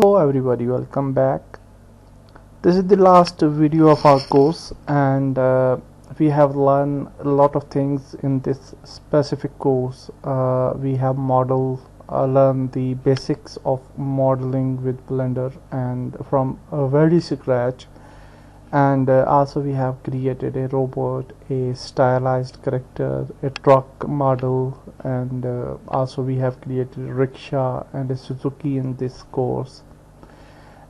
Hello everybody, welcome back. This is the last video of our course, and we have learned a lot of things in this specific course. We have learned the basics of modeling with Blender and from very scratch, and also we have created a robot, a stylized character, a truck model, and also we have created a rickshaw and a Suzuki in this course.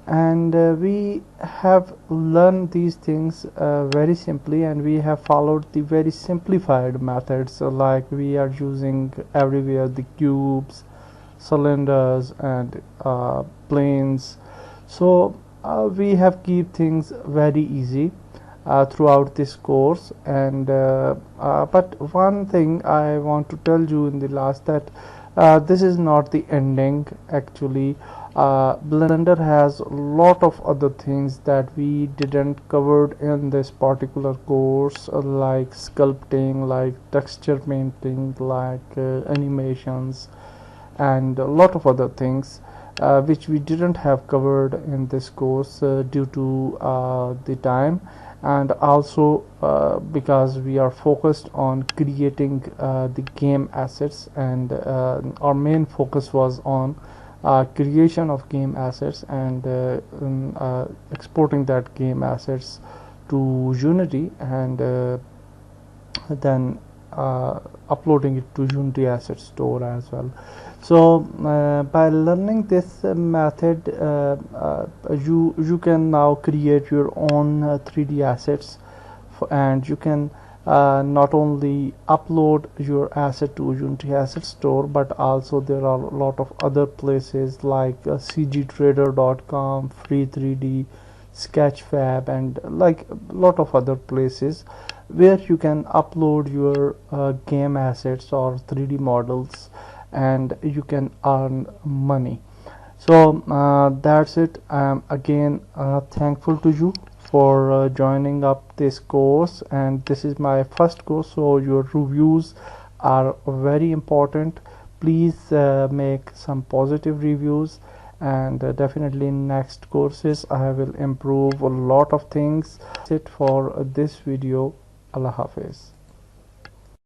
And we have learned these things very simply, and we have followed the very simplified methods, like we are using everywhere the cubes, cylinders, and planes. So we have keep things very easy throughout this course. And but one thing I want to tell you in the last, that this is not the ending actually. Blender has a lot of other things that we didn't covered in this particular course, like sculpting, like texture painting, like animations, and a lot of other things which we didn't have covered in this course due to the time, and also because we are focused on creating the game assets, and our main focus was on creation of game assets and exporting that game assets to Unity, and then uploading it to Unity Asset Store as well. So by learning this method, you can now create your own 3D assets, and you can not only upload your asset to Unity Asset Store, but also there are a lot of other places like cgtrader.com, free3d, sketchfab, and like a lot of other places where you can upload your game assets or 3D models, and you can earn money. So that's it. I'm again thankful to you for joining up this course, and this is my first course, so your reviews are very important. Please make some positive reviews, and definitely in next courses I will improve a lot of things. That's it for this video. Allah Hafiz.